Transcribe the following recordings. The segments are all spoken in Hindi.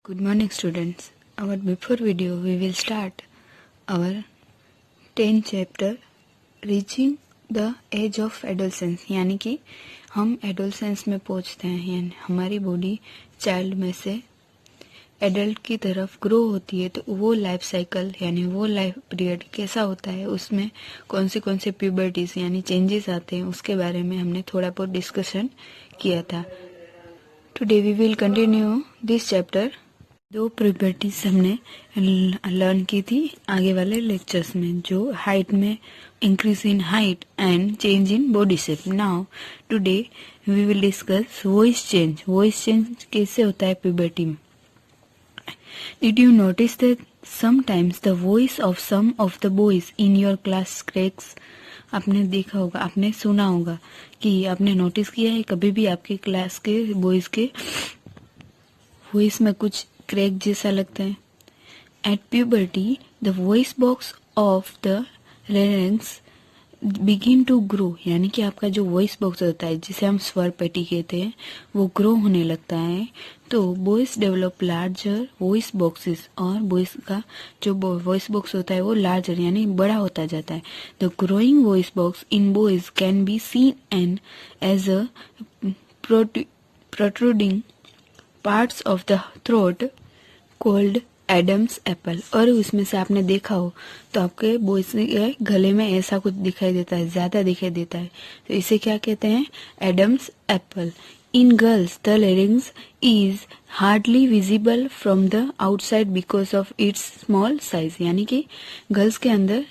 Good morning students. Our before video we will start our 10th chapter reaching the age of adolescence यानी कि हम adolescence में पहुंचते हैं यानी हमारी बॉडी चाइल्ड में से एडल्ट की तरफ ग्रो होती है। तो वो लाइफ साइकिल यानी वो लाइफ पीरियड कैसा होता है, उसमें कौन से प्यूबर्टीज यानी चेंजेस आते हैं, उसके बारे में हमने थोड़ा बहुत डिस्कशन किया था। Today we will continue this chapter. दो प्यूबर्टीज हमने लर्न की थी आगे वाले लेक्चर्स में, जो हाइट में increase in height and change in body shape. Now today we will discuss voice change. Voice change कैसे होता है प्यूबर्टी में। Did you notice that sometimes the voice of some of the boys in your class cracks? आपने देखा होगा, आपने सुना होगा कि आपने नोटिस किया है कभी भी आपके क्लास के बॉयज के वॉइस में कुछ क्रैक जैसा लगता है। At puberty, the voice box of the larynx begin to grow, यानी कि आपका जो वॉइस बॉक्स होता है जिसे हम स्वर पेटी कहते हैं वो ग्रो होने लगता है। तो boys develop larger voice boxes, और बॉयज का जो वॉइस बॉक्स होता है वो लार्जर यानी बड़ा होता जाता है। The growing voice box in boys can be seen and as a protruding parts of the throat called Adam's apple. और उसमें से आपने देखा हो तो आपके बॉयज के गले में ऐसा कुछ दिखाई देता है, ज्यादा दिखाई देता है, तो इसे क्या कहते हैं, Adam's apple. In girls the larynx is hardly visible from the outside because of its small size, यानी कि गर्ल्स के अंदर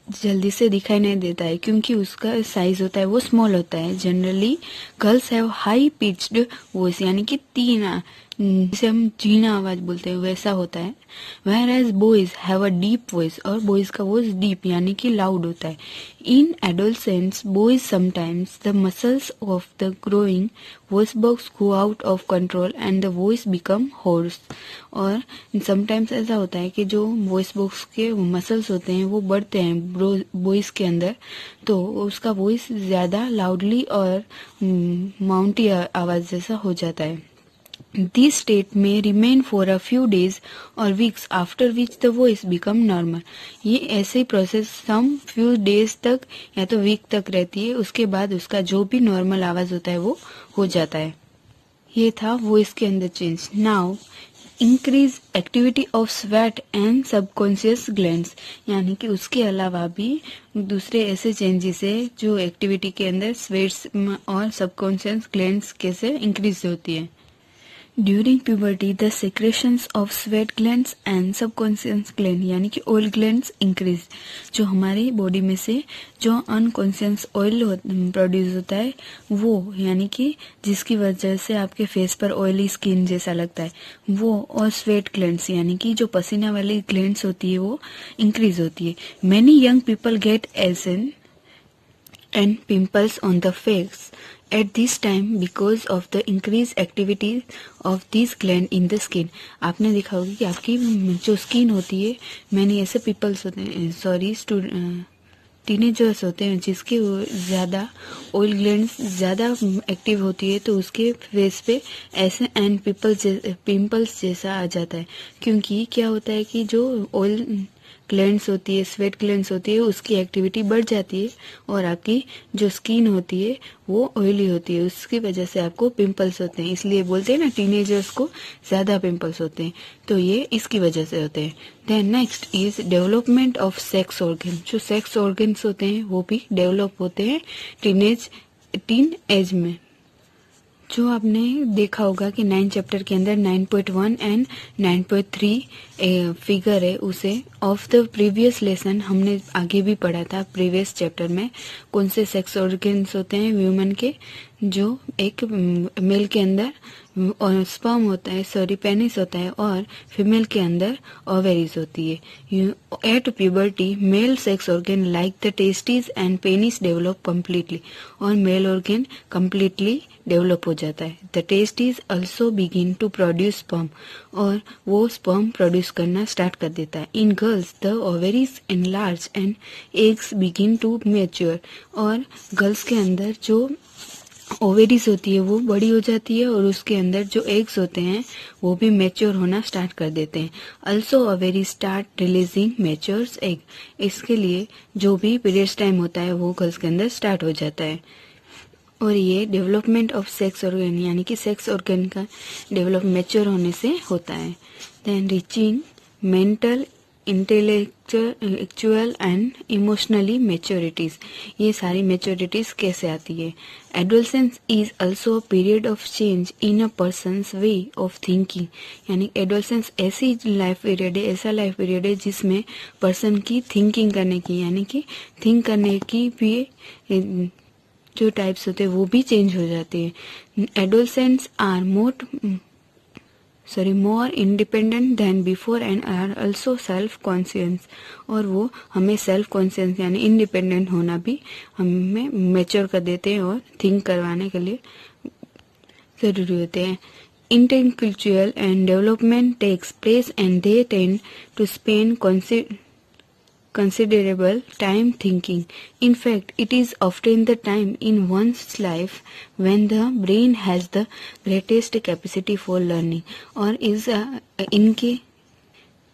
जल्दी से दिखाई नहीं देता है क्योंकि उसका साइज होता है वो स्मॉल होता है। Generally girls have high pitched voice, यानी कि तीन जिसे हम जीना आवाज बोलते हैं वैसा होता है। Whereas boys have a deep voice, और बॉयज का वॉइस डीप यानी कि लाउड होता है। In adolescence boys sometimes the muscles of the growing voice box go out of control and the voice become hoarse. और समटाइम्स ऐसा होता है कि जो वॉइस बॉक्स के मसल्स होते हैं वो बढ़ते हैं बॉयज के अंदर, तो उसका वॉइस ज्यादा लाउडली और माउंटी आवाज जैसा हो जाता है। This state may remain for a few days or weeks, after which the voice become normal. ये ऐसे प्रोसेस some few days तक या तो वीक तक रहती है, उसके बाद उसका जो भी नॉर्मल आवाज होता है वो हो जाता है। ये था वॉइस के अंदर change. Now increase activity of sweat and subconscious glands, यानी कि उसके अलावा भी दूसरे ऐसे चेंजेस है जो एक्टिविटी के अंदर स्वेट्स और सबकॉन्शियस ग्लैंड्स कैसे इंक्रीज होती है। During puberty the secretions of sweat glands and subconscious gland, यानी कि ऑयल ग्लैंड्स इंक्रीज। जो हमारी बॉडी में से जो अनकॉन्शियस ऑयल प्रोड्यूस होता है वो, यानी कि जिसकी वजह से आपके फेस पर ऑयली स्किन जैसा लगता है वो, और स्वेट ग्लैंड्स यानी कि जो पसीना वाली ग्लैंड्स होती है वो इंक्रीज होती है। Many young people get essence and pimples on the face at this time because of the increased activity of these gland in the skin. आपने देखा होगा कि आपकी जो स्किन होती है, मैंने ऐसे पिंपल्स होते हैं, टीनेजर्स होते हैं जिसके ज्यादा ऑयल ग्लैंड्स ज्यादा एक्टिव होती है, तो उसके फेस पे ऐसे एंड पिंपल्स जैसा आ जाता है। क्योंकि क्या होता है कि जो ऑयल ग्लैंड्स होती है, स्वेट ग्लैंड्स होती है, उसकी एक्टिविटी बढ़ जाती है और आपकी जो स्किन होती है वो ऑयली होती है, उसकी वजह से आपको पिंपल्स होते हैं। इसलिए बोलते हैं ना टीनेजर्स को ज्यादा पिंपल्स होते हैं, तो ये इसकी वजह से होते हैं। Then next is development of sex organ. जो सेक्स ऑर्गन्स होते हैं वो भी डेवलप होते हैं टीन एज में। जो आपने देखा होगा कि 9 चैप्टर के अंदर 9.1 एंड 9.3 फिगर है, उसे ऑफ द प्रीवियस लेसन हमने आगे भी पढ़ा था। प्रीवियस चैप्टर में कौन से सेक्स ऑर्गन्स होते हैं ह्यूमन के, जो एक मेल के अंदर और स्पर्म होता है, सॉरी पेनिस होता है, और फीमेल के अंदर ओवेरीज होती है। At puberty male sex organ like the testis and penis develop completely, और मेल ऑर्गन कम्प्लीटली डेवलप हो जाता है। The testis also begin to produce sperm, और वो स्पर्म प्रोड्यूस करना स्टार्ट कर देता है। In girls the ovaries enlarge and eggs begin to mature, और गर्ल्स के अंदर जो ओवेरीज होती है वो बड़ी हो जाती है और उसके अंदर जो एग्स होते हैं वो भी मैच्योर होना स्टार्ट कर देते हैं। Also ovary start releasing matures egg. इसके लिए जो भी पीरियड्स टाइम होता है वो गर्ल्स के अंदर स्टार्ट हो जाता है। और ये डेवलपमेंट ऑफ सेक्स ऑर्गन यानी कि सेक्स ऑर्गन का डेवलप मैच्योर होने से होता है। Then reaching mental intellectual and emotionally मैच्योरिटीज। ये सारी मैच्योरिटीज कैसे आती है? Adolescence is also a period of change in a person's way of thinking. यानी एडोलसेंस ऐसी लाइफ पीरियड है, ऐसा लाइफ पीरियड है जिसमें पर्सन की थिंकिंग करने की यानी कि थिंक करने की भी जो टाइप्स होते हैं वो भी चेंज हो जाती है। Adolescents are more independent than before and are also self conscious. और वो हमें सेल्फ कॉन्शियस यानी इंडिपेंडेंट होना भी हमें मैच्योर कर देते हैं और थिंक करवाने के लिए जरूरी होते हैं। Intellectual and development takes place and they tend to spend considerable time thinking. In fact, it is often the time in one's life when the brain has the greatest capacity for learning. और इनके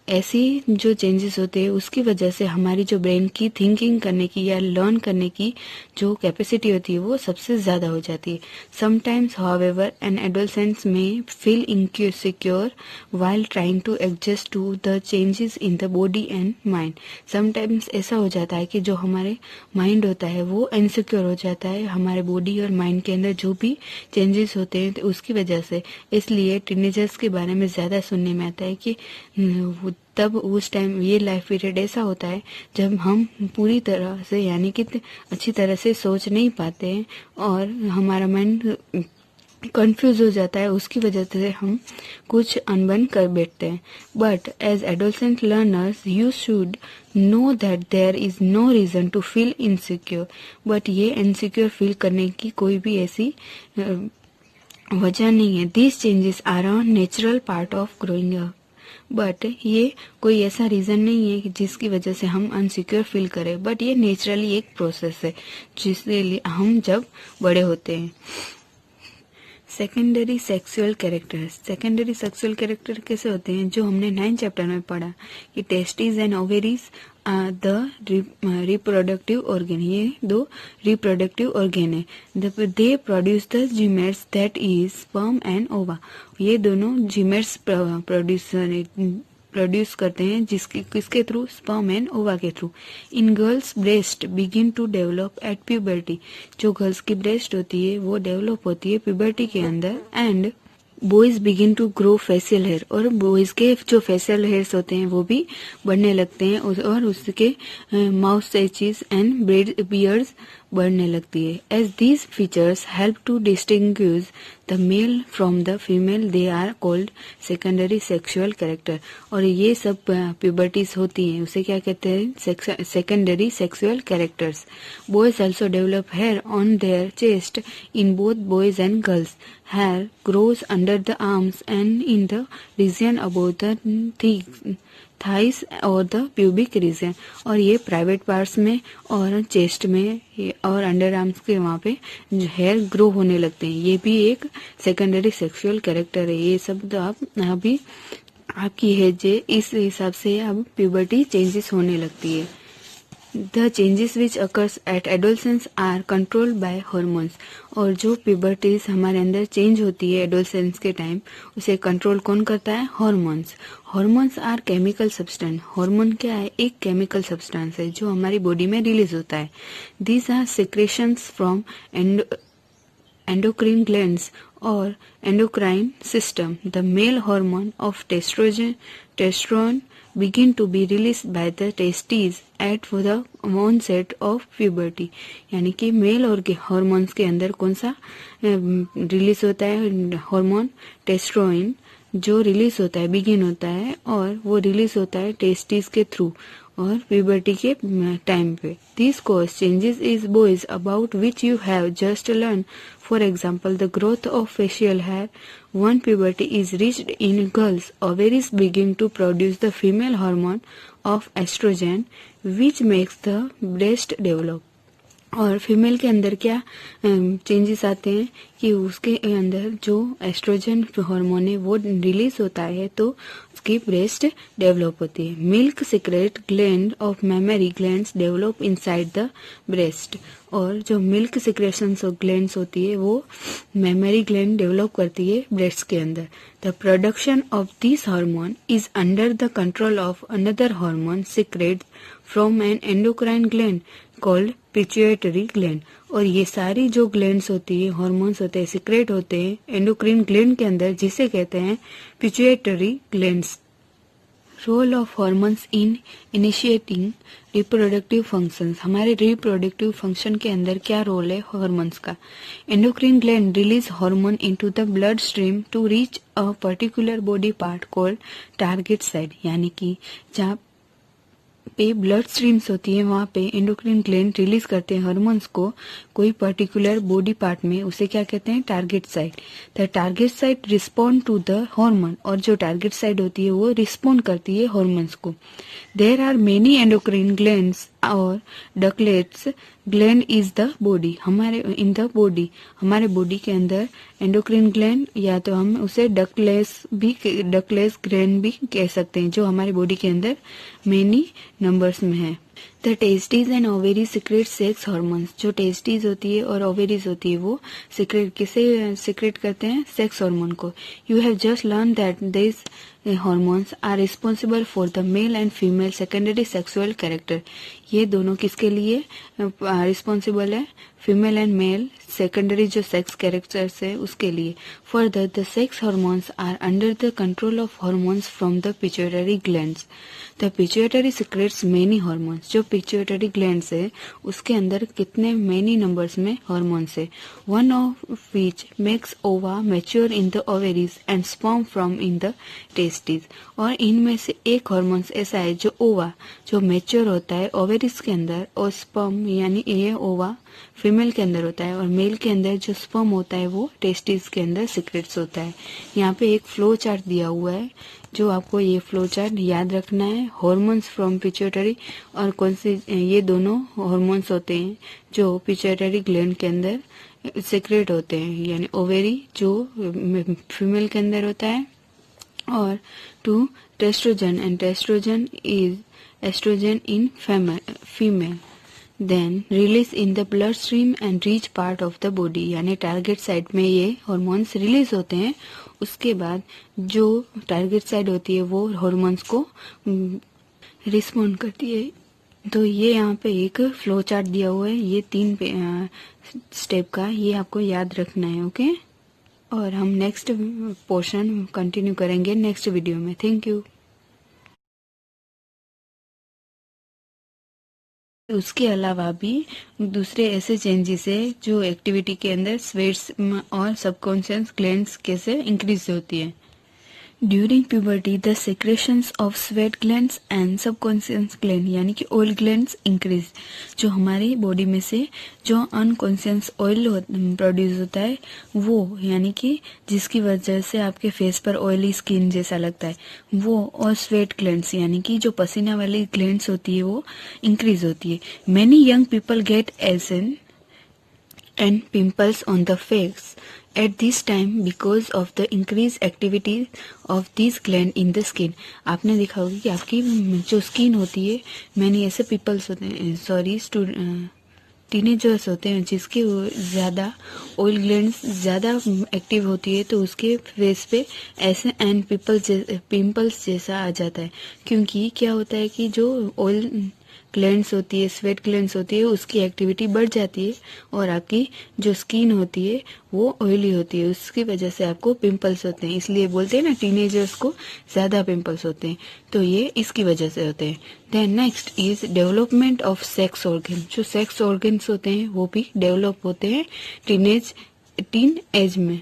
ऐसी जो चेंजेस होते हैं उसकी वजह से हमारी जो ब्रेन की थिंकिंग करने की या लर्न करने की जो कैपेसिटी होती है वो सबसे ज़्यादा हो जाती है। Sometimes however an adolescents may feel insecure while trying to adjust to the changes in the body and mind. Sometimes ऐसा हो जाता है कि जो हमारे माइंड होता है वो इनसिक्योर हो जाता है हमारे बॉडी और माइंड के अंदर जो भी चेंजेस होते हैं तो उसकी वजह से। इसलिए टीनेजर्स के बारे में ज़्यादा सुनने में आता है कि तब उस टाइम ये लाइफ पीरियड ऐसा होता है जब हम पूरी तरह से यानी कि अच्छी तरह से सोच नहीं पाते हैं और हमारा माइंड कंफ्यूज हो जाता है। उसकी वजह से हम कुछ अनबन कर बैठते हैं। But as adolescent learners you should know that there is no reason to feel insecure. But ये इनसिक्योर फील करने की कोई भी ऐसी वजह नहीं है। These changes are a natural part of growing up. But ये कोई ऐसा रीजन नहीं है कि जिसकी वजह से हम अनसिक्योर फील करें। बट ये नेचुरली एक प्रोसेस है जिसके लिए हम जब बड़े होते हैं। Secondary sexual characters. Secondary sexual character कैसे होते हैं जो हमने 9th चैप्टर में पढ़ा कि testis and ovaries are the reproductive organ. ये दो रिप्रोडक्टिव ऑर्गन है। They produce the gametes that is sperm and ova. ये दोनों जीमेट्स प्रोड्यूस करते हैं किसके थ्रू? स्पर्म एंड ओवा के थ्रू। In girls breast begin to develop at puberty. जो गर्ल्स की ब्रेस्ट होती है वो डेवलप होती है प्यूबर्टी के अंदर। And boys begin to grow facial hair. और बॉयज के जो फेशियल हेयर्स होते हैं वो भी बढ़ने लगते हैं और उसके माउस्टेचेस एंड बियर्ड्स बढ़ने लगती है। As these features help to distinguish the male from the female they are called secondary sexual character. और ये सब प्यूबर्टीज होती हैं उसे क्या कहते हैं? Secondary sexual characters. Boys also develop hair on their chest in both boys and girls. Hair grows under the arms and in the region above the thighs और the pubic region। और ये प्राइवेट पार्ट्स में और चेस्ट में और अंडर आर्म्स के वहाँ पे हेयर ग्रो होने लगते हैं। ये भी एक सेकेंडरी सेक्सुअल कैरेक्टर है। ये सब तो आप अभी आपकी एज है इस हिसाब से अब प्यूबर्टी चेंजेस होने लगती है। The changes which occurs at adolescence are controlled by hormones। और जो प्यूबर्टीज हमारे अंदर चेंज होती है एडोलसेंस के टाइम उसे कंट्रोल कौन करता है? Hormones. Hormones are chemical substance. Hormone क्या है? एक केमिकल सब्सटेंस है जो हमारी बॉडी में रिलीज होता है। These are secretions from endocrine glands or endocrine system. The male hormone of testosterone begin to be released by the testes at the onset of puberty। यानी कि मेल और हॉर्मोन्स के अंदर कौन सा रिलीज होता है? हार्मोन टेस्टोस्टेरोन जो रिलीज होता है बिगिन होता है और वो रिलीज होता है टेस्टिस के थ्रू और प्यूबर्टी के टाइम पे। This cause changes is boys about which you have just learn. For example the growth of facial hair. When puberty is reached in girls ovaries begin to produce the female hormone of estrogen which makes the breast develop। और फीमेल के अंदर क्या चेंजेस आते हैं कि उसके अंदर जो एस्ट्रोजन हार्मोन है वो रिलीज होता है तो उसकी ब्रेस्ट डेवलप होती है। Milk secret gland of mammary glands develop inside the breast. और जो मिल्क सिक्रेशंस ऑफ ग्लैंड्स होती है वो मेमरी ग्लैंड डेवलप करती है ब्रेस्ट के अंदर। The production of this hormone is under the control of another hormone secrete from N endocrine gland called pituitary gland. और ये सारी जो ग्लैंड्स होती है, हार्मोन्स होते हैं, सीक्रेट होते हैं एंडोक्राइन ग्लैंड के अंदर, जिसे कहते हैं pituitary glands. Role of hormones in initiating reproductive functions. हमारे रिप्रोडक्टिव फंक्शन के अंदर क्या रोल है हार्मोन्स का? Endocrine gland release hormone into the blood stream to reach a particular body part called target site. यानी कि जहाँ पे ब्लड स्ट्रीम्स होती है वहाँ पे एंडोक्राइन ग्लैंड रिलीज करते हैं हार्मोन्स को कोई पर्टिकुलर बॉडी पार्ट में, उसे क्या कहते हैं? Target site. The target site respond to the hormone. और जो टारगेट साइट होती है वो रिस्पॉन्ड करती है हार्मोन्स को। There are many endocrine glands और ductless gland is the body. हमारे इन द बॉडी, हमारे बॉडी के अंदर एंडोक्राइन ग्लैंड या तो हम उसे डकलेस ग्लैंड भी कह सकते हैं, जो हमारे बॉडी के अंदर मेनी नंबर्स में है। The testes and ovary secrete sex hormones. जो टेस्टीज होती है और ओवेरीज होती है वो सीक्रेट किसे सीक्रेट करते हैं? सेक्स हार्मोन को। You have just learn that this hormones are responsible for the male and female secondary sexual character. ये दोनों किसके लिए रिस्पॉन्सिबल है? फीमेल एंड मेल सेकेंडरी जो सेक्स कैरेक्टर्स है उसके लिए। Further the sex hormones are under the control of hormones from the pituitary glands. The pituitary secretes many hormones. जो पिट्यूटरी ग्लैंड्स है उसके अंदर कितने मेनी नंबर्स में हार्मोन्स है। One of which makes ova mature in the ovaries and sperm from in the testes. और इनमें से एक हार्मोन्स ऐसा है जो ओवा जो मैच्योर होता है ओवेरीज के अंदर, और स्पर्म यानी ये ओवा फीमेल के अंदर होता है, और मेल के अंदर जो स्पर्म होता है वो टेस्टिस के अंदर सीक्रेट्स होता है। यहाँ पे एक फ्लो चार्ट दिया हुआ है जो आपको ये फ्लो चार्ट याद रखना है। हार्मोन्स फ्रॉम पिट्यूटरी और कौन से ये दोनों हार्मोन्स होते हैं जो पिट्यूटरी ग्लैंड के अंदर सीक्रेट होते हैं, यानी ओवेरी जो फीमेल के अंदर होता है, और to testosterone and testosterone is oestrogen in female. Then release in the blood stream and reach part of the body. यानी टारगेट साइट में ये हार्मोन्स रिलीज होते हैं। उसके बाद जो टारगेट साइट होती है वो हार्मोन्स को रिस्पॉन्ड करती है। तो ये यहाँ पे एक फ्लो चार्ट दिया हुआ है, ये 3 स्टेप का, ये आपको याद रखना है। ओके, और हम नेक्स्ट पोर्शन कंटिन्यू करेंगे नेक्स्ट वीडियो में। Thank you. उसके अलावा भी दूसरे ऐसे चेंजेस है जो एक्टिविटी के अंदर स्वेट्स और सबकॉन्शियस ग्लैंड्स कैसे इंक्रीज होती है। During puberty the secretions of sweat glands and subconscious gland यानी कि ऑयल ग्लैंड्स इंक्रीज। जो हमारी बॉडी में से जो अनकॉन्शियस ऑयल प्रोड्यूस होता है वो, यानी कि जिसकी वजह से आपके फेस पर ऑयली स्किन जैसा लगता है वो, और स्वेट ग्लैंड्स यानी कि जो पसीना वाली ग्लैंड्स होती है वो इंक्रीज होती है। Many young people get essence and pimples on the face at this time because of the increased activity of these gland in the skin। आपने देखा होगा कि आपकी जो स्किन होती है, मैंने ऐसे पिंपल्स होते हैं, टीनेजर्स होते हैं जिसके ज्यादा ऑयल ग्लैंड्स ज्यादा एक्टिव होती है तो उसके फेस पे ऐसे एंड पिंपल्स जैसा आ जाता है। क्योंकि क्या होता है कि जो ऑयल ग्लैंड्स होती है, स्वेट ग्लैंड्स होती है, उसकी एक्टिविटी बढ़ जाती है और आपकी जो स्किन होती है वो ऑयली होती है, उसकी वजह से आपको पिंपल्स होते हैं। इसलिए बोलते हैं ना टीनेजर्स को ज्यादा पिंपल्स होते हैं, तो ये इसकी वजह से होते हैं। Then next is development of sex organ. जो सेक्स ऑर्गन्स होते हैं वो भी डेवलप होते हैं टीन एज में।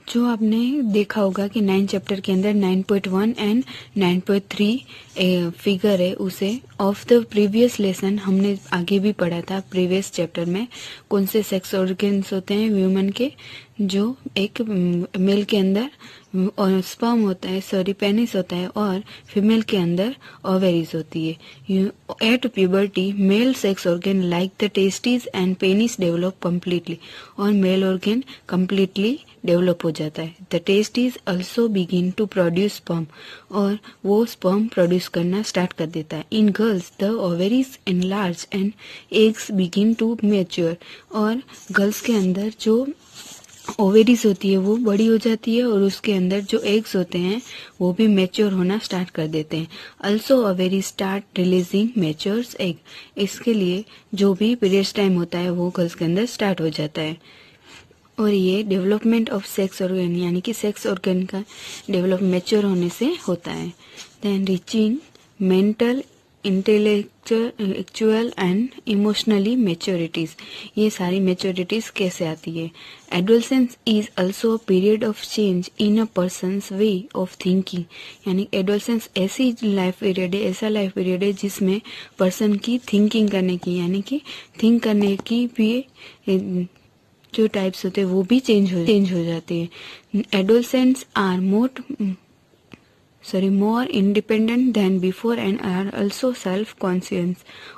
जो आपने देखा होगा कि 9 चैप्टर के अंदर 9.1 एंड 9.3 फिगर है, उसे ऑफ द प्रीवियस लेसन हमने आगे भी पढ़ा था प्रीवियस चैप्टर में। कौन से सेक्स ऑर्गन्स होते हैं ह्यूमन के? जो एक मेल के अंदर और स्पर्म होता है, सॉरी पेनिस होता है, और फीमेल के अंदर ओवेरीज होती है। At puberty male sex organ like the testis and penis develop completely, और मेल ऑर्गन कम्प्लीटली डेवलप हो जाता है। The testis also begin to produce sperm, और वो स्पर्म प्रोड्यूस करना स्टार्ट कर देता है। In girls the ovaries enlarge and eggs begin to mature, और गर्ल्स के अंदर जो ओवेरीज होती है वो बड़ी हो जाती है, और उसके अंदर जो एग्स होते हैं वो भी मैच्योर होना स्टार्ट कर देते हैं। Also ovaries start releasing matures egg, इसके लिए जो भी पीरियड्स टाइम होता है वो गर्ल्स के अंदर स्टार्ट हो जाता है। और ये डेवलपमेंट ऑफ सेक्स ऑर्गन यानी कि सेक्स ऑर्गन का डेवलप मैच्योर होने से होता है। Then reaching mental, intellectual and emotionally मैच्योरिटीज, ये सारी मैच्योरिटीज कैसे आती है। Adolescence is also a period of change in a person's way of thinking, यानी एडोलसेंस ऐसी लाइफ पीरियड है, ऐसा लाइफ पीरियड है जिसमें पर्सन की थिंकिंग करने की यानी कि थिंक करने की भी जो टाइप्स होते हैं वो भी चेंज हो जाते हैं। Adolescents are more independent than before and are also self conscious,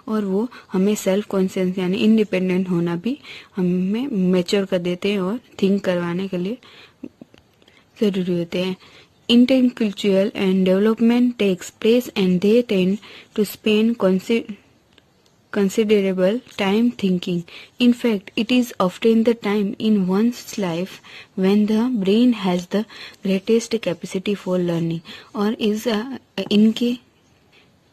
और वो हमें सेल्फ कॉन्शियस यानी इंडिपेंडेंट होना भी हमें मैच्योर कर देते हैं और थिंक करवाने के लिए जरूरी होते हैं। Intellectual and development takes place and they tend to spend considerable time thinking. In fact, it is often the time in one's life when the brain has the greatest capacity for learning. और इनके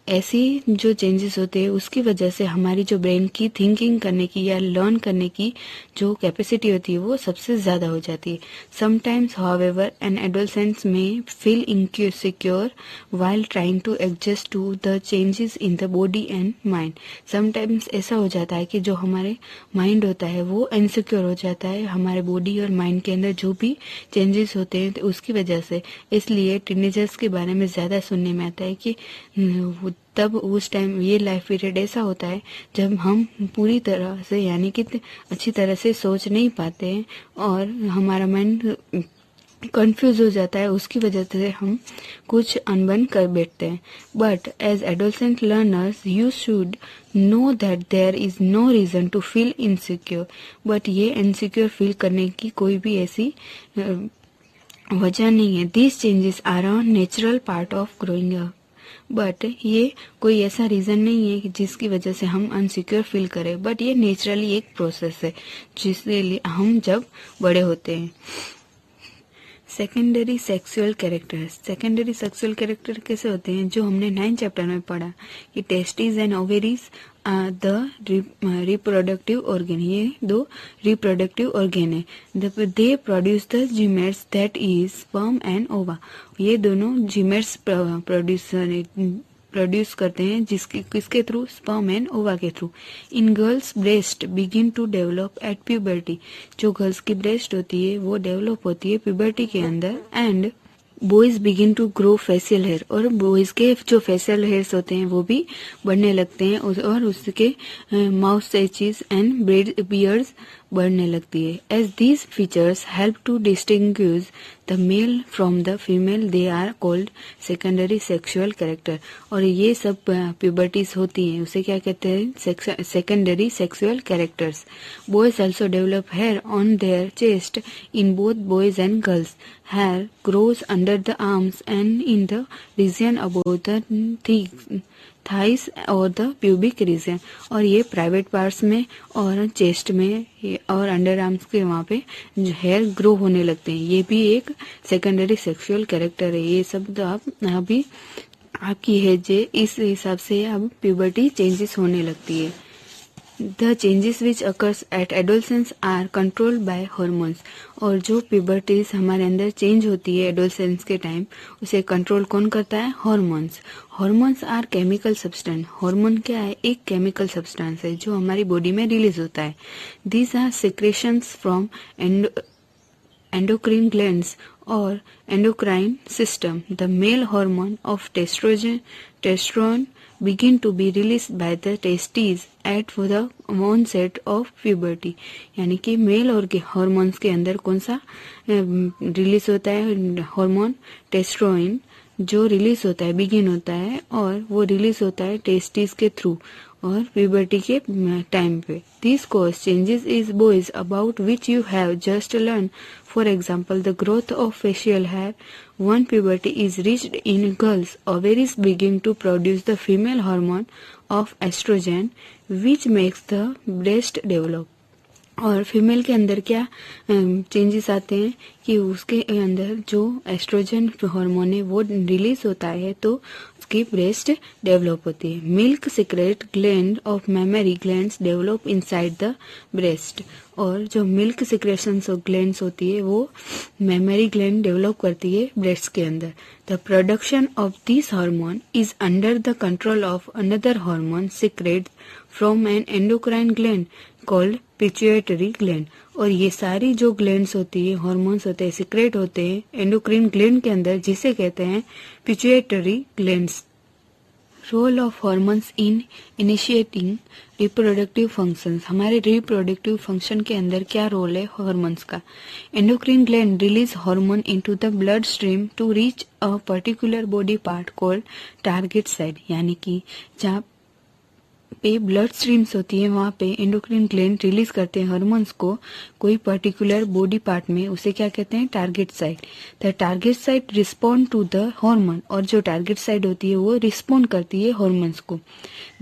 ऐसी जो चेंजेस होते हैं उसकी वजह से हमारी जो ब्रेन की थिंकिंग करने की या लर्न करने की जो कैपेसिटी होती है वो सबसे ज़्यादा हो जाती है। Sometimes however an adolescent may feel insecure while trying to adjust to the changes in the body and mind. Sometimes ऐसा हो जाता है कि जो हमारे माइंड होता है वो इनसिक्योर हो जाता है हमारे बॉडी और माइंड के अंदर जो भी चेंजेस होते हैं तो उसकी वजह से। इसलिए टीनेजर्स के बारे में ज़्यादा सुनने में आता है कि तब उस टाइम ये लाइफ पीरियड ऐसा होता है जब हम पूरी तरह से यानी कि अच्छी तरह से सोच नहीं पाते हैं और हमारा माइंड कंफ्यूज हो जाता है, उसकी वजह से हम कुछ अनबन कर बैठते हैं। But as adolescent learners you should know that there is no reason to feel insecure. But ये इनसिक्योर फील करने की कोई भी ऐसी वजह नहीं है। This changes are a natural part of growing up. But ये कोई ऐसा रीजन नहीं है कि जिसकी वजह से हम अनसिक्योर फील करें, बट ये नेचुरली एक प्रोसेस है जिसके लिए हम जब बड़े होते हैं। Secondary sexual characters. Secondary sexual character कैसे होते हैं जो हमने 9th चैप्टर में पढ़ा कि testis and ovaries are the reproductive organ. ये दो रिप्रोडक्टिव ऑर्गन है। They produce the gametes that is sperm and ova. ये दोनों जीमेट्स प्रोड्यूस करते हैं किसके थ्रू, स्पर्म एंड ओवा के थ्रू। In girls breast begin to develop at puberty. जो गर्ल्स की ब्रेस्ट होती है वो डेवलप होती है प्यूबर्टी के अंदर। And boys begin to grow facial hair, और बॉयज के जो फेशियल हेयर्स होते हैं वो भी बढ़ने लगते हैं और उसके माउथ एचेस एंड बियर्ड्स बढ़ने लगती है। As these features help to distinguish the male from the female they are called secondary sexual character. और ये सब प्यूबर्टीज होती हैं उसे क्या कहते हैं, secondary sexual characters. Boys also develop hair on their chest in both boys and girls. Hair grows under the arms and in the region about the thighs और द प्यूबिक रीजन। और ये प्राइवेट पार्ट्स में और चेस्ट में और अंडर आर्म्स के वहाँ पे हेयर ग्रो होने लगते हैं। ये भी एक सेकेंडरी सेक्सुअल कैरेक्टर है। ये सब तो आप अभी आपकी एज है इस हिसाब से अब प्यूबर्टी चेंजेस होने लगती है। The changes which occurs at adolescence are controlled by hormones। और जो प्यूबर्टीज हमारे अंदर चेंज होती है एडोलसेंस के टाइम उसे कंट्रोल कौन करता है, hormones. Hormones are chemical substance. Hormone क्या है, एक केमिकल सब्सटेंस है जो हमारी बॉडी में रिलीज होता है। These are secretions from endocrine glands or endocrine system. The male hormone of testosterone begin to be released by the testes at the onset of puberty। यानी कि मेल और हार्मोन्स के अंदर कौन सा रिलीज होता है, हार्मोन टेस्टोस्टेरोन जो रिलीज होता है, बिगिन होता है, और वो रिलीज होता है टेस्टिस के थ्रू और प्यूबर्टी के टाइम पे। This cause changes is boys about which you have just learn. For example, the growth of facial hair when puberty is reached in girls, ovaries begin to produce the female hormone of estrogen which makes the breast develop। और फीमेल के अंदर क्या चेंजेस आते हैं कि उसके अंदर जो एस्ट्रोजन हार्मोन है वो रिलीज होता है तो उसकी ब्रेस्ट डेवलप होती है। Milk secret gland of mammary glands develop inside the breast. और जो मिल्क सिक्रेशंस ऑफ ग्लैंड्स होती है वो मेमरी ग्लैंड डेवलप करती है ब्रेस्ट के अंदर। The production of this hormone is under the control of another hormone secrete from N endocrine gland called pituitary gland. और ये सारी जो ग्लैंड्स होती है, हार्मोन्स होते हैं, सीक्रेट होते हैं एंडोक्राइन ग्लैंड के अंदर, जिसे कहते हैं pituitary glands. Role of hormones in initiating reproductive functions. हमारे रिप्रोडक्टिव फंक्शन के अंदर क्या रोल है हार्मोन्स का। Endocrine gland release hormone into the blood stream to reach a particular body part called target site. यानी कि जहाँ पे ब्लड स्ट्रीम्स होती है वहाँ पे एंडोक्राइन ग्लैंड रिलीज करते हैं हार्मोन्स को कोई पर्टिकुलर बॉडी पार्ट में, उसे क्या कहते हैं, target site. The target site respond to the hormone, और जो टारगेट साइट होती है वो रिस्पॉन्ड करती है हार्मोन्स को।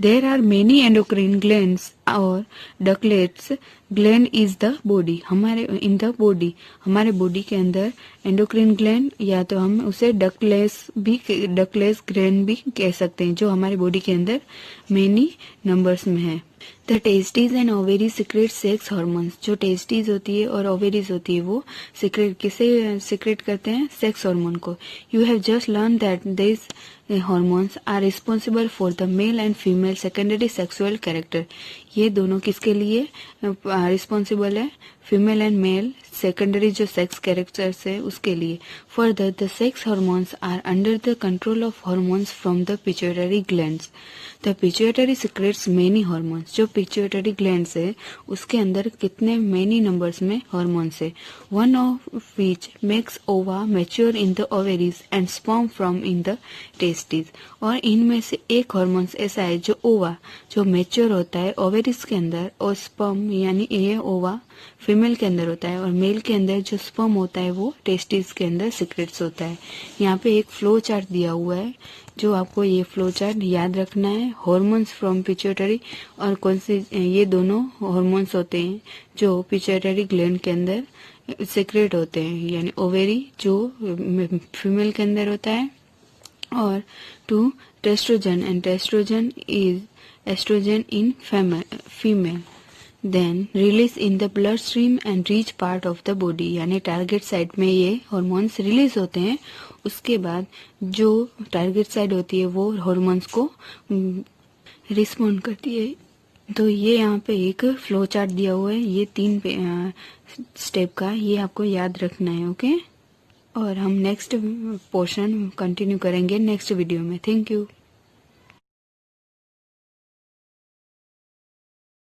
There are many endocrine glands और ductless gland is the body. हमारे इन द बॉडी, हमारे बॉडी के अंदर एंडोक्राइन ग्लैंड या तो हम उसे डकलेस ग्लैंड भी कह सकते हैं, जो हमारे बॉडी के अंदर मेनी नंबर्स में है। The testis and ovaries secret sex hormones. जो टेस्टिस होती है और ओवेरीज होती है वो किसे सीक्रेट करते हैं, सेक्स हार्मोन को। You have just learn that this hormones are responsible for the male and female secondary sexual character. ये दोनों किसके लिए रिस्पॉन्सिबल है, फीमेल एंड मेल सेकेंडरी जो सेक्स कैरेक्टर्स है उसके लिए। Further the sex hormones are under the control of hormones from the pituitary glands. The pituitary secretes many hormones. जो पिट्यूटरी ग्लैंड्स है उसके अंदर कितने मेनी नंबर्स में हार्मोन्स है। One of which makes ova mature in the ovaries and sperm from in the testis. और इनमें से एक हार्मोन्स ऐसा है जो ओवा जो मैच्योर होता है ओवेरीज के अंदर, और स्पर्म यानी ये ओवा फीमेल के अंदर होता है, और मेल के अंदर जो स्पर्म होता है वो टेस्टिस के अंदर सीक्रेट्स होता है। यहाँ पे एक फ्लो चार्ट दिया हुआ है जो आपको ये फ्लो चार्ट याद रखना है। हार्मोन्स फ्रॉम पिट्यूटरी और कौन से ये दोनों हार्मोन्स होते हैं जो पिट्यूटरी ग्लैंड के अंदर सीक्रेट होते हैं, यानी ओवेरी जो फीमेल के अंदर होता है, और to testosterone and testosterone is oestrogen in female. Then release in the blood stream and reach part of the body, यानी टारगेट साइट में ये हार्मोन्स रिलीज होते हैं। उसके बाद जो टारगेट साइट होती है वो हार्मोन्स को रिस्पॉन्ड करती है। तो ये यहाँ पे एक फ्लो चार्ट दिया हुआ है, ये 3 स्टेप का, ये आपको याद रखना है। ओके, और हम नेक्स्ट पोर्शन कंटिन्यू करेंगे नेक्स्ट वीडियो में। Thank you.